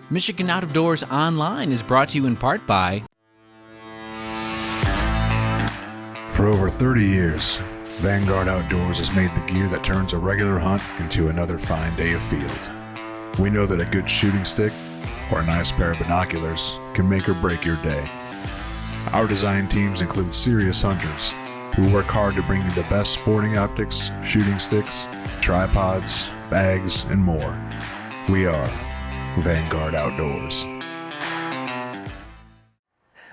Michigan Out of Doors Online is brought to you in part by... For over 30 years, Vanguard Outdoors has made the gear that turns a regular hunt into another fine day of field. We know that a good shooting stick or a nice pair of binoculars can make or break your day. Our design teams include serious hunters who work hard to bring you the best sporting optics, shooting sticks, tripods, bags, and more. We are Vanguard Outdoors.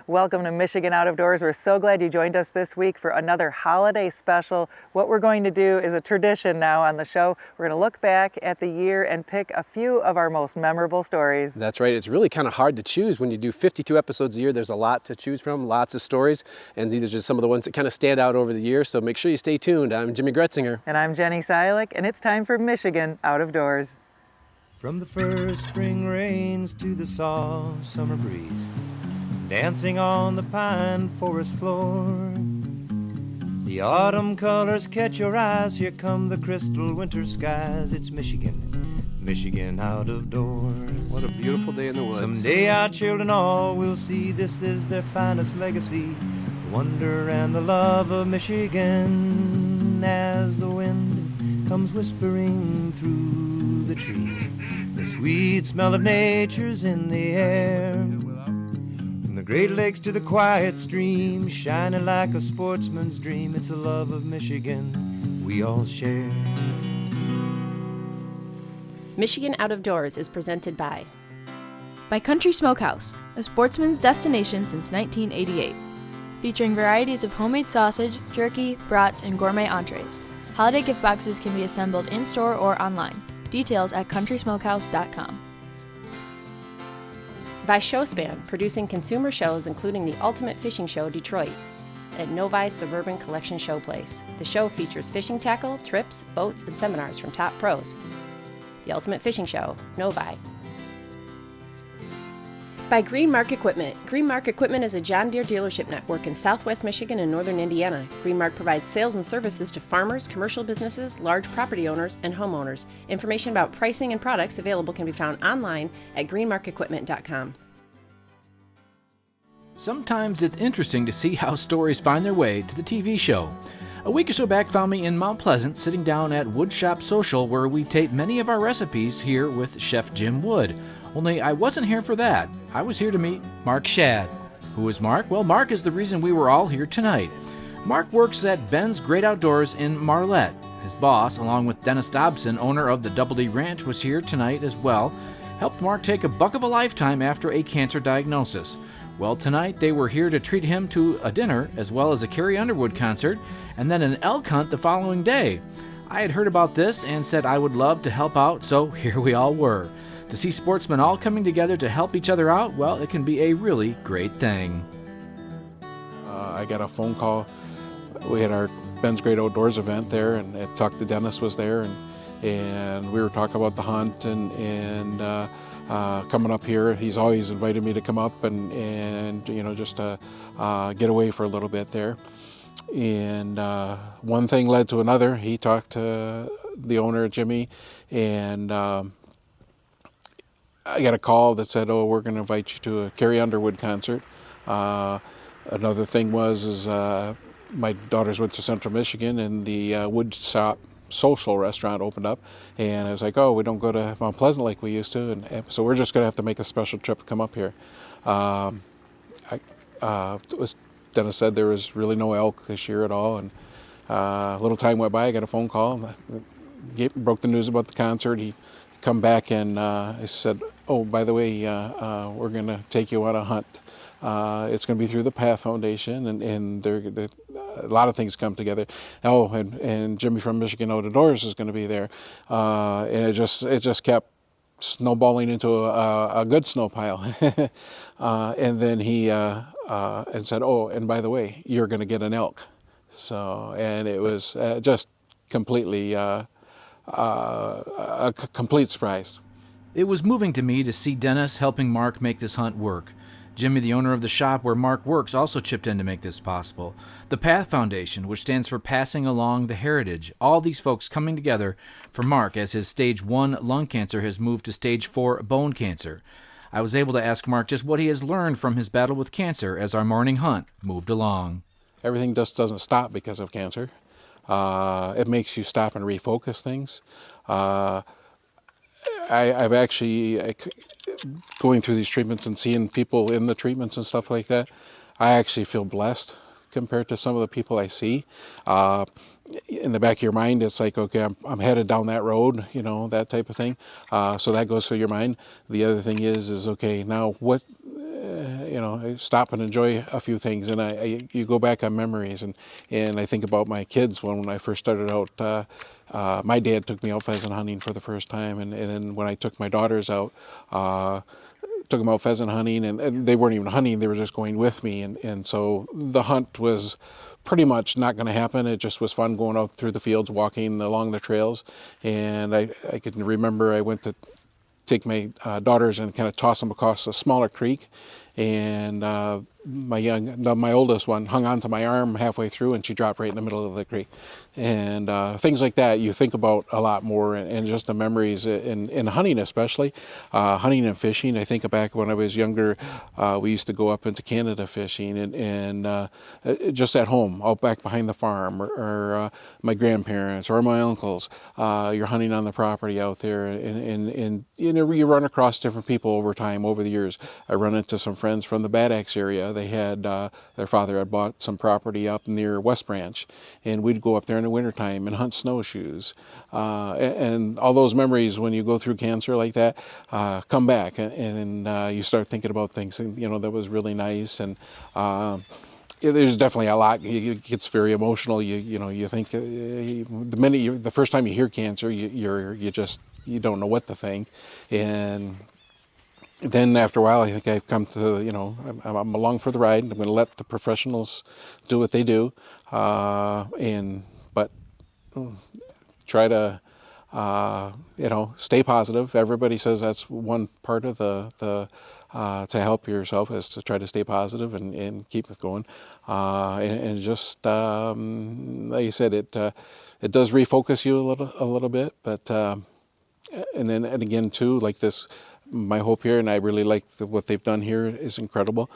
Welcome to Michigan Out of Doors. We're so glad you joined us this week for another holiday special. What we're going to do is a tradition now on the show. We're going to look back at the year and pick a few of our most memorable stories. That's right. It's really kind of hard to choose. When you do 52 episodes a year, there's a lot to choose from, lots of stories, and these are just some of the ones that kind of stand out over the year, so make sure you stay tuned. I'm Jimmy Gretzinger. And I'm Jenny Silik, and it's time for Michigan Out of Doors. From the first spring rains to the soft summer breeze, dancing on the pine forest floor, the autumn colors catch your eyes. Here come the crystal winter skies. It's Michigan, Michigan out of doors. What a beautiful day in the woods. Someday our children all will see this is their finest legacy, the wonder and the love of Michigan. As the wind comes whispering through the trees, the sweet smell of nature's in the air. From the Great Lakes to the quiet stream, shining like a sportsman's dream, it's a love of Michigan we all share. Michigan Out of Doors is presented by Country Smokehouse, a sportsman's destination since 1988. Featuring varieties of homemade sausage, jerky, brats, and gourmet entrees. Holiday gift boxes can be assembled in-store or online. Details at countrysmokehouse.com. By Showspan, producing consumer shows including the Ultimate Fishing Show Detroit at Novi Suburban Collection Showplace. The show features fishing tackle, trips, boats, and seminars from top pros. The Ultimate Fishing Show, Novi. By Green Mark Equipment. Green Mark Equipment is a John Deere dealership network in southwest Michigan and northern Indiana. Green Mark provides sales and services to farmers, commercial businesses, large property owners, and homeowners. Information about pricing and products available can be found online at greenmarkequipment.com. Sometimes it's interesting to see how stories find their way to the TV show. A week or so back found me in Mount Pleasant sitting down at Woodshop Social, where we tape many of our recipes here with Chef Jim Wood. Only I wasn't here for that. I was here to meet Mark Shad. Who is Mark? Well, Mark is the reason we were all here tonight. Mark works at Ben's Great Outdoors in Marlette. His boss, along with Dennis Dobson, owner of the Double D Ranch, was here tonight as well. Helped Mark take a buck of a lifetime after a cancer diagnosis. Well, tonight they were here to treat him to a dinner as well as a Carrie Underwood concert and then an elk hunt the following day. I had heard about this and said I would love to help out, so here we all were. To see sportsmen all coming together to help each other out, well, it can be a really great thing. I got a phone call. We had our Ben's Great Outdoors event there, and talked to Dennis was there, and we were talking about the hunt and coming up here. He's always invited me to come up and you know, just to get away for a little bit there. And one thing led to another. He talked to the owner, Jimmy, and I got a call that said, "Oh, we're going to invite you to a Carrie Underwood concert." Another thing was my daughters went to Central Michigan, and the Woodshop Social restaurant opened up, and I was like, "Oh, we don't go to Mount Pleasant like we used to," and so we're just going to have to make a special trip to come up here. Dennis said there was really no elk this year at all, and a little time went by. I got a phone call, broke the news about the concert. He come back and I said, "Oh, by the way, we're going to take you on a hunt. It's going to be through the Path Foundation, and a lot of things come together." Oh, and Jimmy from Michigan Out of Doors is going to be there, and it just kept snowballing into a good snow pile. And then he and said, "Oh, and by the way, you're going to get an elk." So, and it was just completely a complete surprise. It was moving to me to see Dennis helping Mark make this hunt work. Jimmy, the owner of the shop where Mark works, also chipped in to make this possible. The Path Foundation, which stands for Passing Along the Heritage. All these folks coming together for Mark as his stage 1 lung cancer has moved to stage 4 bone cancer. I was able to ask Mark just what he has learned from his battle with cancer as our morning hunt moved along. Everything just doesn't stop because of cancer. It makes you stop and refocus things. I've actually, going through these treatments and seeing people in the treatments and stuff like that, I actually feel blessed compared to some of the people I see. In the back of your mind, it's like, okay, I'm headed down that road, you know, that type of thing. So that goes through your mind. The other thing is okay, now what, you know, stop and enjoy a few things. And you go back on memories, and I think about my kids when I first started out. My dad took me out pheasant hunting for the first time, and then when I took my daughters out, took them out pheasant hunting, and they weren't even hunting, they were just going with me, and so the hunt was pretty much not going to happen. It just was fun going out through the fields, walking along the trails. And I can remember I went to take my daughters and kind of toss them across a smaller creek, and my oldest one hung onto my arm halfway through, and she dropped right in the middle of the creek. And things like that you think about a lot more, and just the memories in hunting, especially hunting and fishing. I think back when I was younger, we used to go up into Canada fishing, and just at home, out back behind the farm, or my grandparents or my uncles. You're hunting on the property out there, and you know, you run across different people over time, over the years. I run into some friends from the Bad Axe area. They had their father had bought some property up near West Branch, and we'd go up there in the wintertime and hunt snowshoes. And all those memories, when you go through cancer like that, come back, and you start thinking about things, and, you know, that was really nice. And there's definitely a lot. It gets very emotional. You know, you think the first time you hear cancer, you don't know what to think. And then after a while, I think I've come to, you know, I'm along for the ride. I'm going to let the professionals do what they do, but try to, you know, stay positive. Everybody says that's one part of to help yourself, is to try to stay positive and keep it going. And just like I said, it does refocus you a little bit, but and again too, like this. My hope here, and I really like what they've done here, is incredible.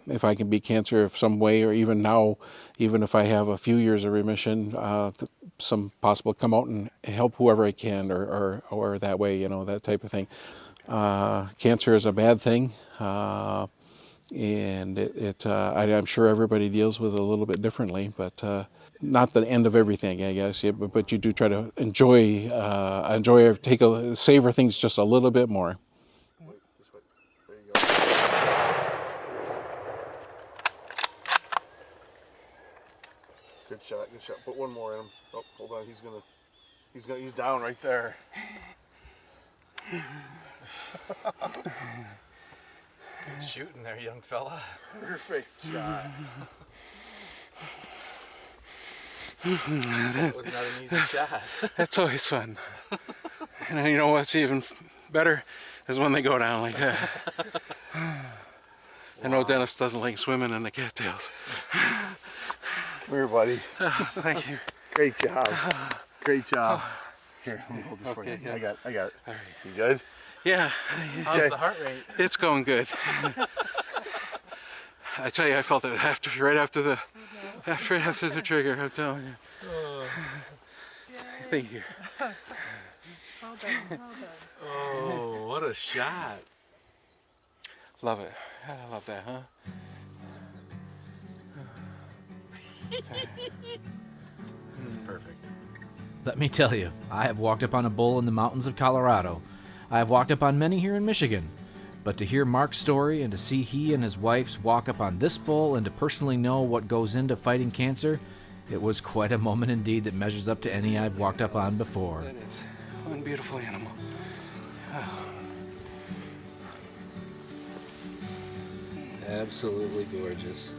If I can beat cancer in some way, or even now, even if I have a few years of remission, some possible come out and help whoever I can, or that way, you know, that type of thing. Cancer is a bad thing, and I'm sure everybody deals with it a little bit differently, but not the end of everything, I guess. Yeah, but you do try to savor things just a little bit more. There you go. Good shot, good shot. Put one more in him. Oh, hold on, he's down right there. Good shooting there, young fella. Perfect shot. That was not an easy shot. That's always fun. And you know what's even better is when they go down like that. I know Dennis doesn't like swimming in the cattails. Come here, buddy. Thank you. Great job. Great job. Here, let me hold this for you. good. I got it. All right. You good? Yeah. How's the heart rate? It's going good. I tell you, I felt it right after the trigger. I'm telling you. Thank you. Well done, well done. Oh, what a shot. Love it. I love that, huh? Perfect. Let me tell you, I have walked up on a bull in the mountains of Colorado. I have walked up on many here in Michigan. But to hear Mark's story, and to see he and his wife's walk up on this bull, and to personally know what goes into fighting cancer, it was quite a moment indeed that measures up to any I've walked up on before. That is one beautiful animal. Absolutely gorgeous.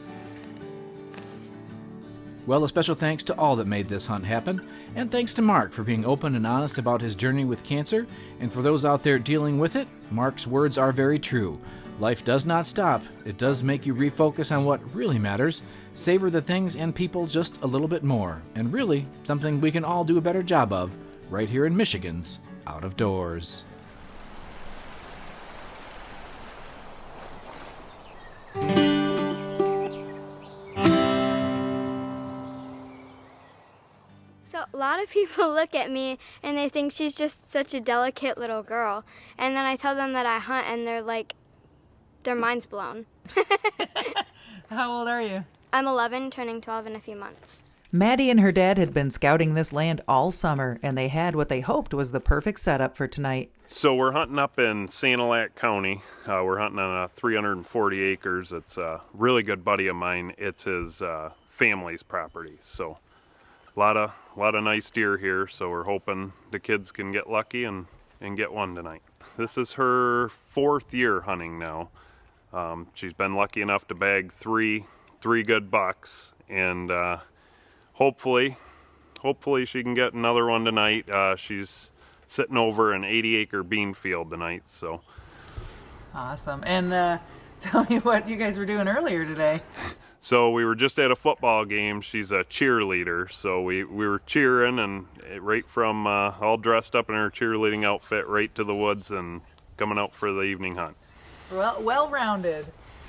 Well, a special thanks to all that made this hunt happen, and thanks to Mark for being open and honest about his journey with cancer, and for those out there dealing with it, Mark's words are very true. Life does not stop. It does make you refocus on what really matters, savor the things and people just a little bit more, and really, something we can all do a better job of right here in Michigan's Out of Doors. So a lot of people look at me and they think she's just such a delicate little girl. And then I tell them that I hunt and they're like, their mind's blown. How old are you? I'm 11, turning 12 in a few months. Maddie and her dad had been scouting this land all summer, and they had what they hoped was the perfect setup for tonight. So we're hunting up in Sanilac County. We're hunting on 340 acres. It's a really good buddy of mine. It's his family's property. So a lot of nice deer here. So we're hoping the kids can get lucky and get one tonight. This is her 4th year hunting now. She's been lucky enough to bag three good bucks, and hopefully she can get another one tonight. She's sitting over an 80-acre bean field tonight. So Awesome. And tell me what you guys were doing earlier today. So we were just at a football game. She's a cheerleader, so we were cheering, and right from all dressed up in her cheerleading outfit right to the woods and coming out for the evening hunt. Well-rounded.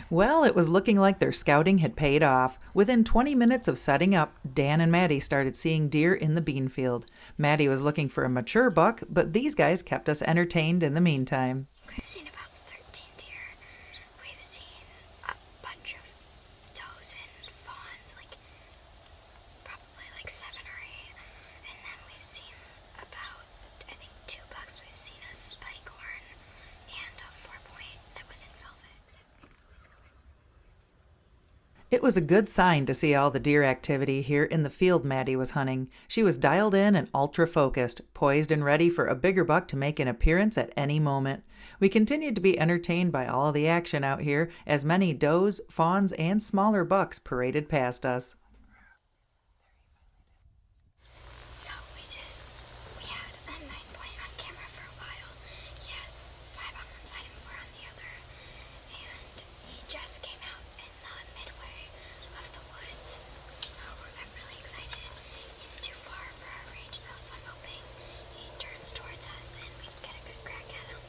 Well, it was looking like their scouting had paid off. Within 20 minutes of setting up, Dan and Maddie started seeing deer in the bean field. Maddie was looking for a mature buck, but these guys kept us entertained in the meantime. We've seen about 13 deer. We've seen a bunch of does and fawns, probably 7 or 8. And then we've seen about, I think, 2 bucks. We've seen a spike horn and a 4-point that was in velvet. It was a good sign to see all the deer activity here in the field Maddie was hunting. She was dialed in and ultra-focused, poised and ready for a bigger buck to make an appearance at any moment. We continued to be entertained by all the action out here as many does, fawns, and smaller bucks paraded past us. So we had a 9-point on camera for a while. He has 5 on one side and 4 on the other. And he just came out in the midway of the woods. So I'm really excited. He's too far for our range though, so I'm hoping he turns towards us and we can get a good crack at him.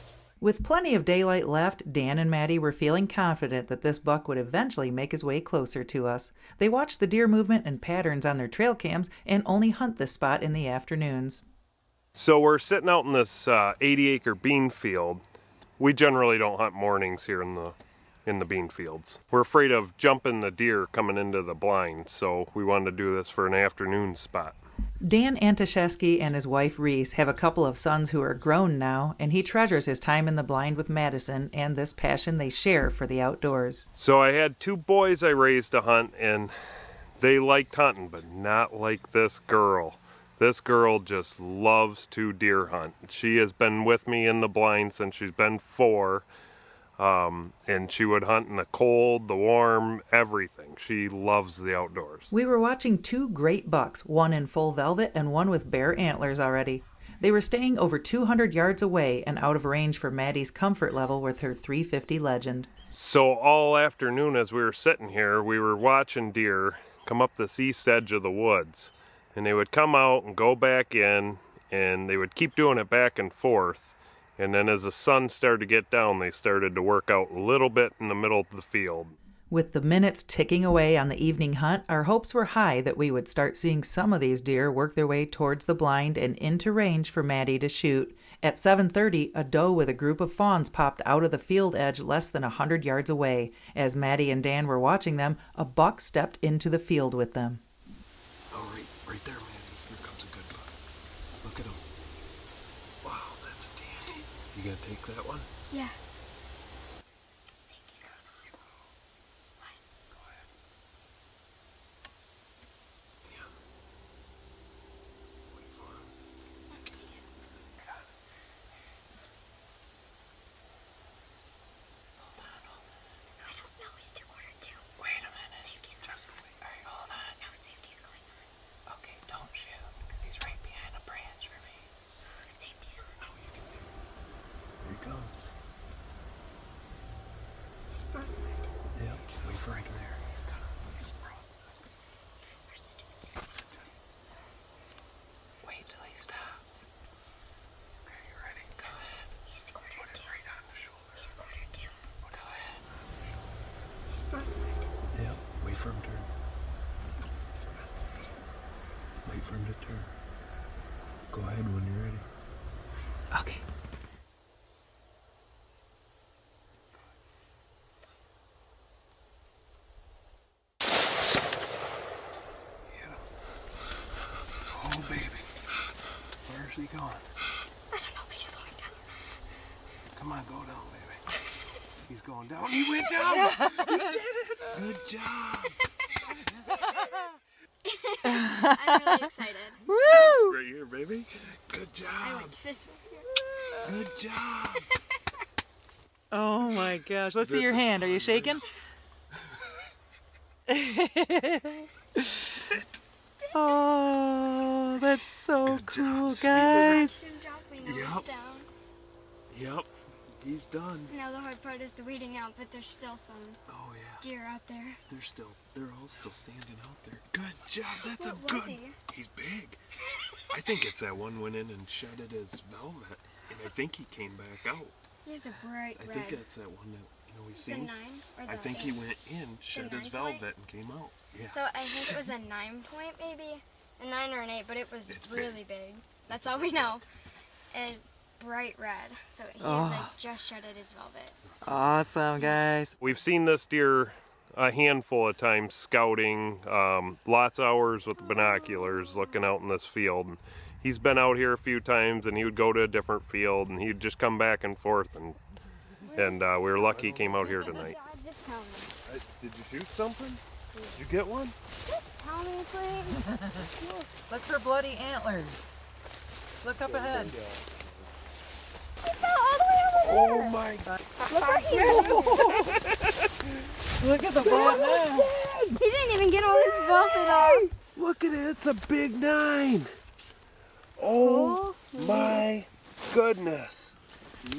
With plenty of daylight left, Dan and Maddie were feeling confident that this buck would eventually make his way closer to us. They watched the deer movement and patterns on their trail cams and only hunt this spot in the afternoons. So we're sitting out in this 80-acre bean field. We generally don't hunt mornings here in the bean fields. We're afraid of jumping the deer coming into the blind, so we wanted to do this for an afternoon spot. Dan Antashesky and his wife Reese have a couple of sons who are grown now, and he treasures his time in the blind with Madison and this passion they share for the outdoors. So I had 2 boys I raised to hunt, and they liked hunting, but not like this girl. This girl just loves to deer hunt. She has been with me in the blind since she's been 4. And she would hunt in the cold, the warm, everything. She loves the outdoors. We were watching 2 great bucks, one in full velvet and one with bare antlers already. They were staying over 200 yards away and out of range for Maddie's comfort level with her 350 Legend. So all afternoon as we were sitting here, we were watching deer come up this east edge of the woods. And they would come out and go back in, and they would keep doing it back and forth. And then as the sun started to get down, they started to work out a little bit in the middle of the field. With the minutes ticking away on the evening hunt, our hopes were high that we would start seeing some of these deer work their way towards the blind and into range for Maddie to shoot. At 7:30, a doe with a group of fawns popped out of the field edge less than 100 yards away. As Maddie and Dan were watching them, a buck stepped into the field with them. Oh, right there, Maddie. Here comes a good buck. Look at him. Wow, that's a dandy. You gonna take that one? Yeah. Yep, he's right there. He's got Wait till he stops. Okay, you ready? Go ahead. He's quarter Put it two. right on the shoulder. He's quarter two. Go ahead. He's broadside. Yep, wait for him to turn. He's broadside. Wait for him to turn. Go ahead when you're ready. Okay. Oh, baby. Where's he going? I don't know, but he's slowing down. Come on, go down, baby. He's going down. He went down. He did it. Good job. I'm really excited. Woo! Right here, baby. Good job. I went to fist bump here. Good job. Oh my gosh. Let's see your hand. Are you shaking? Oh, that's so cool, guys. Watch him dropping Yep. almost down. Yep. He's done. Now the hard part is the weeding out, but there's still some deer out there. They're all still standing out there. Good job. That's What a good. was he? He's big. I think it's that one went in and shedded his velvet, and I think he came back out. He has a bright I red. think that's that one that we The seen. 9 or the I think he went in, shed his 9 velvet, point? and came out. Yeah. So I think it was a 9 point maybe, a 9 or an 8, but it was It's really big. That's all we know. And bright red. So he Oh. had like just shedded his velvet. Awesome, guys. We've seen this deer a handful of times scouting, lots of hours with the binoculars looking out in this field. He's been out here a few times and he would go to a different field and he'd just come back and forth, and we were lucky he came out here tonight. Just tell me. Did you shoot something? Did you get one? Tell me, please. Look for bloody antlers. Look up ahead. Oh my God. Look at the blood now. He didn't even get all his velvet off. Look at it. It's a big 9. Oh my goodness.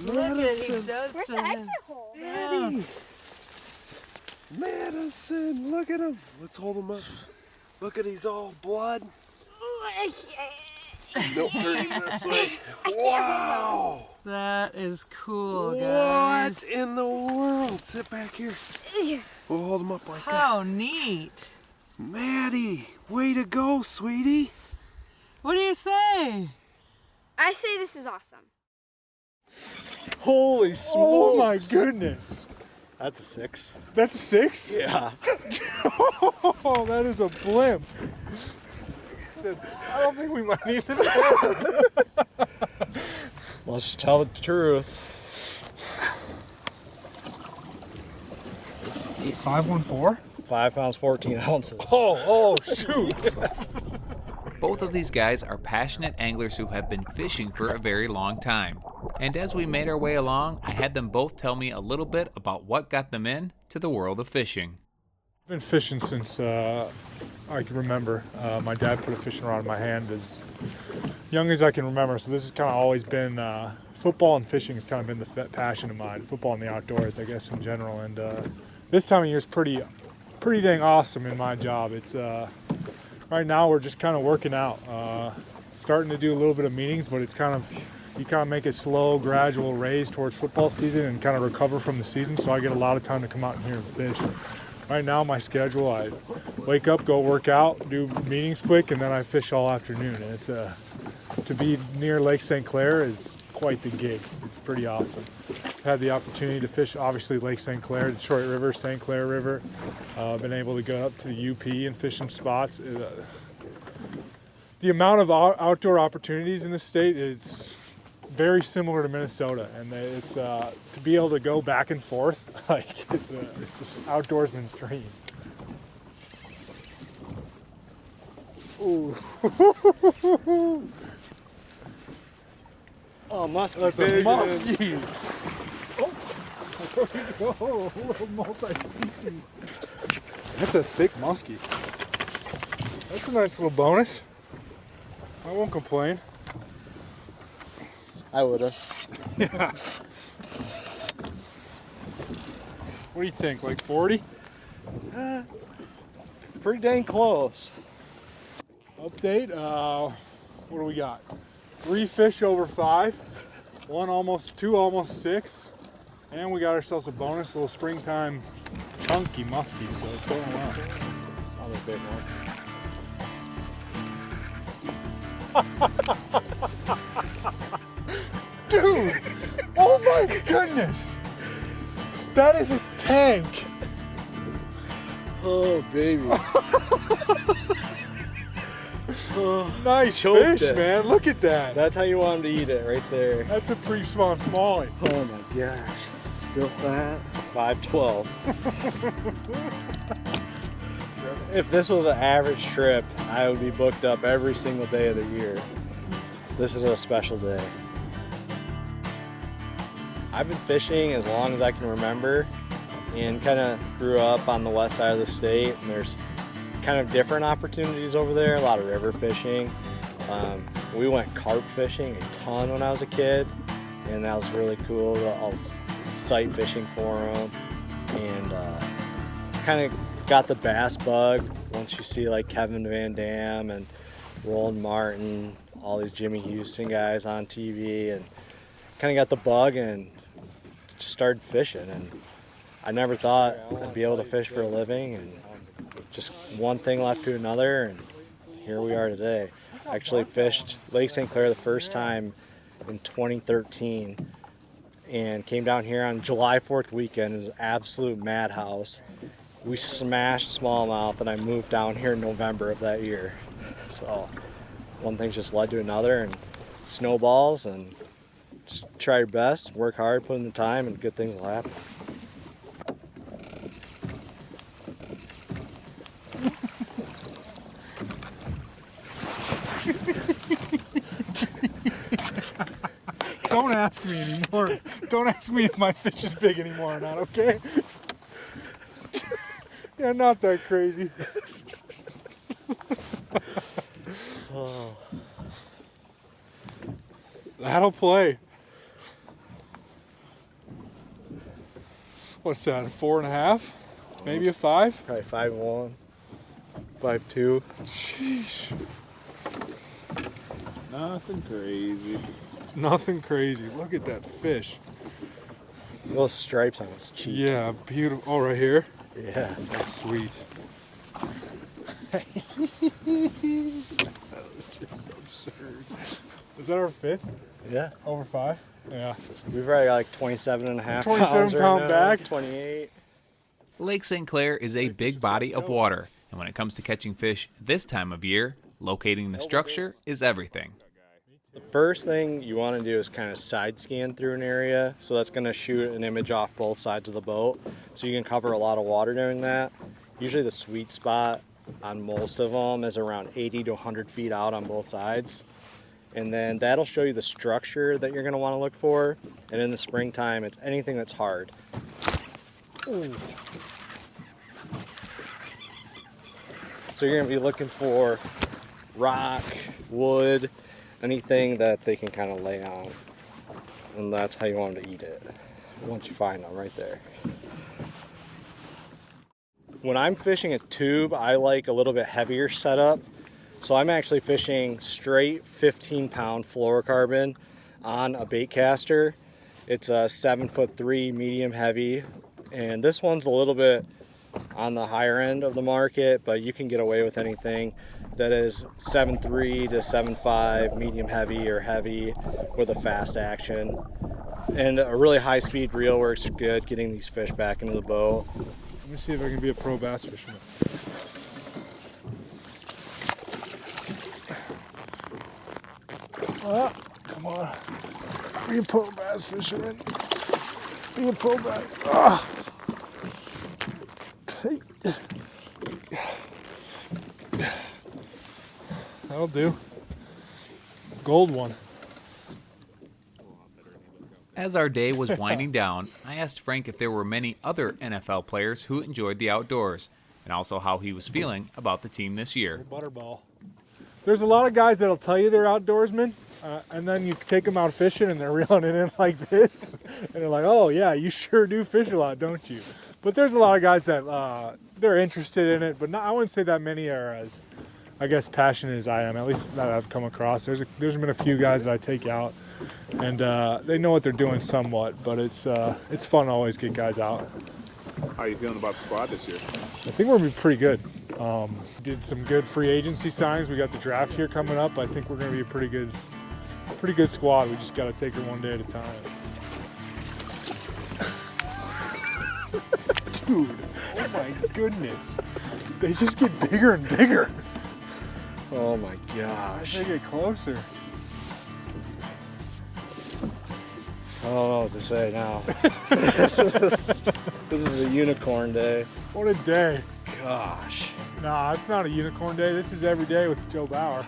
Look at it. He Madison. does Where's the to exit him. hole? Maddie. Madison. Look at him. Let's hold him up. Look at he's all blood. Ooh, I can't. No, turn him this way. I can't Wow. That is cool, guys. What in the world? Sit back here. We'll hold him up like that. How neat. Maddie, way to go, sweetie. What do you say? I say this is awesome. Holy smokes! Oh my goodness! That's a 6. That's a 6? Yeah. Oh, that is a blimp. I don't think we might need this. Let's tell the truth. He's 514? 5 pounds 14 ounces. Oh, shoot! Both of these guys are passionate anglers who have been fishing for a very long time. And as we made our way along, I had them both tell me a little bit about what got them into the world of fishing. I've been fishing since I can remember. My dad put a fishing rod in my hand as young as I can remember, so this has kind of always been, football and fishing has kind of been the passion of mine, football and the outdoors, I guess, in general. And this time of year is pretty dang awesome in my job. It's right now we're just kind of working out, starting to do a little bit of meetings, but it's you kind of make a slow, gradual raise towards football season and kind of recover from the season, so I get a lot of time to come out in here and fish. Right now, my schedule, I wake up, go work out, do meetings quick, and then I fish all afternoon. And it's to be near Lake St. Clair is quite the gig. It's pretty awesome. I've had the opportunity to fish, obviously, Lake St. Clair, Detroit River, St. Clair River. Been able to go up to the UP and fish some spots. The amount of outdoor opportunities in the state is very similar to Minnesota, and it's to be able to go back and forth, like it's an outdoorsman's dream. Ooh. Oh, muskie. That's a muskie. Oh, a little multi-species. That's a thick muskie. That's a nice little bonus. I won't complain. I would have. Yeah. What do you think, like 40? Pretty dang close. Update, what do we got? 3 fish over 5, 2 almost 6, and we got ourselves a bonus little springtime chunky muskie, so it's going well. I'm a bit more. Dude! Oh my goodness! That is a tank! Oh, baby. Nice Choked fish, it. man. Look at that. That's how you want him to eat it, right there. That's a pretty small smallie. Oh my gosh. Still fat. 512. If this was an average trip, I would be booked up every single day of the year. This is a special day. I've been fishing as long as I can remember and kind of grew up on the west side of the state, and there's kind of different opportunities over there, a lot of river fishing. We went carp fishing a ton when I was a kid, and that was really cool. I was sight fishing for them, and kind of got the bass bug once you see like Kevin Van Dam and Roland Martin, all these Jimmy Houston guys on TV, and kind of got the bug and just started fishing. And I never thought I'd be able to fish for a living, and just one thing led to another, and here we are today. I actually fished Lake St. Clair the first time in 2013 and came down here on July 4th weekend. It was an absolute madhouse. We smashed smallmouth, and I moved down here in November of that year. So one thing just led to another, and snowballs, and just try your best, work hard, put in the time, and good things will happen. Don't ask me anymore. Don't ask me if my fish is big anymore or not, okay? Yeah, not that crazy. Oh. That'll play. What's that, a 4.5? Maybe a 5? Probably 5'1", 5'2". Sheesh. Nothing crazy. Nothing crazy. Look at that fish. Those stripes on his cheek. Yeah, beautiful. Oh, right here? Yeah. That's sweet. That was just absurd. Is that our 5th? Yeah. Over 5? Yeah. We've already got like 27.5 27 pound right bag? 28. Lake St. Clair is a big body of water, and when it comes to catching fish this time of year, locating the structure is everything. The first thing you want to do is kind of side scan through an area. So that's going to shoot an image off both sides of the boat. So you can cover a lot of water doing that. Usually the sweet spot on most of them is around 80 to 100 feet out on both sides. And then that'll show you the structure that you're going to want to look for. And in the springtime, it's anything that's hard. Ooh. So you're going to be looking for rock, wood, anything that they can kind of lay on. And that's how you want them to eat it, once you find them right there. When I'm fishing a tube, I like a little bit heavier setup. So I'm actually fishing straight 15-pound fluorocarbon on a bait caster. It's a 7'3" medium heavy, and this one's a little bit on the higher end of the market, but you can get away with anything that is 7'3" to 7'5", medium heavy or heavy with a fast action. And a really high-speed reel works good getting these fish back into the boat. Let me see if I can be a pro bass fisherman. Oh, come on. Be a pro bass fisherman. Be a pro bass. Ah. Hey. That'll do. Gold one. As our day was winding down, I asked Frank if there were many other NFL players who enjoyed the outdoors, and also how he was feeling about the team this year. Butterball. There's a lot of guys that'll tell you they're outdoorsmen, and then you take them out fishing and they're reeling it in like this, and they're like, oh yeah, you sure do fish a lot, don't you? But there's a lot of guys that they're interested in it, but I wouldn't say that many are as, I guess, passionate as I am, at least that I've come across. There's been a few guys that I take out, and they know what they're doing somewhat, but it's fun to always get guys out. How are you feeling about the squad this year? I think we're going to be pretty good. Did some good free agency signings. We got the draft here coming up. I think we're going to be a pretty good squad. We just got to take it one day at a time. Dude, oh my goodness. They just get bigger and bigger. Oh my gosh. They get closer. I don't know what to say now. This is a unicorn day. What a day. Gosh. Nah, it's not a unicorn day. This is every day with Joe Bauer.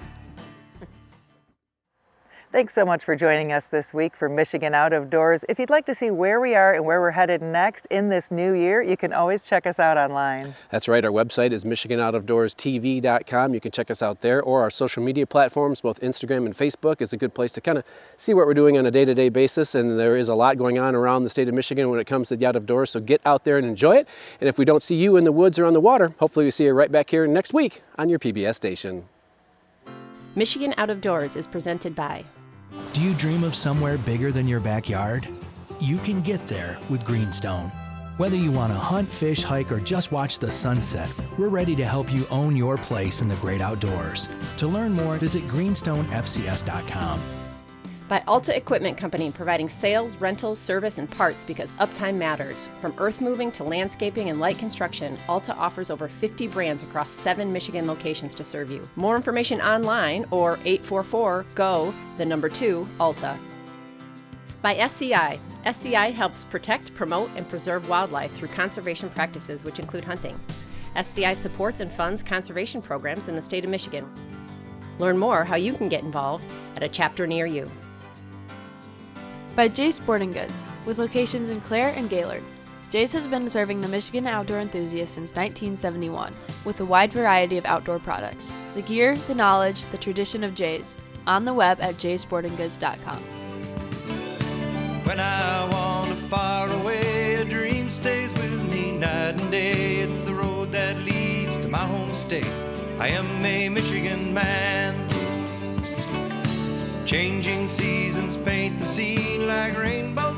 Thanks so much for joining us this week for Michigan Out of Doors. If you'd like to see where we are and where we're headed next in this new year, you can always check us out online. That's right. Our website is michiganoutofdoorstv.com. You can check us out there, or our social media platforms, both Instagram and Facebook, is a good place to kind of see what we're doing on a day-to-day basis. And there is a lot going on around the state of Michigan when it comes to the out of doors. So get out there and enjoy it. And if we don't see you in the woods or on the water, hopefully we see you right back here next week on your PBS station. Michigan Out of Doors is presented by. Do you dream of somewhere bigger than your backyard? You can get there with Greenstone. Whether you want to hunt, fish, hike, or just watch the sunset, we're ready to help you own your place in the great outdoors. To learn more, visit greenstonefcs.com. By Alta Equipment Company, providing sales, rentals, service, and parts because uptime matters. From earth moving to landscaping and light construction, Alta offers over 50 brands across 7 Michigan locations to serve you. More information online or 844-GO-2-ALTA. By SCI. SCI helps protect, promote, and preserve wildlife through conservation practices, which include hunting. SCI supports and funds conservation programs in the state of Michigan. Learn more how you can get involved at a chapter near you. By Jay's Sporting Goods, with locations in Clare and Gaylord. Jay's has been serving the Michigan outdoor enthusiast since 1971, with a wide variety of outdoor products. The gear, the knowledge, the tradition of Jay's. On the web at jaysportinggoods.com. When I wander far away, a dream stays with me night and day. It's the road that leads to my home state. I am a Michigan man. Changing seasons paint the scene like rainbow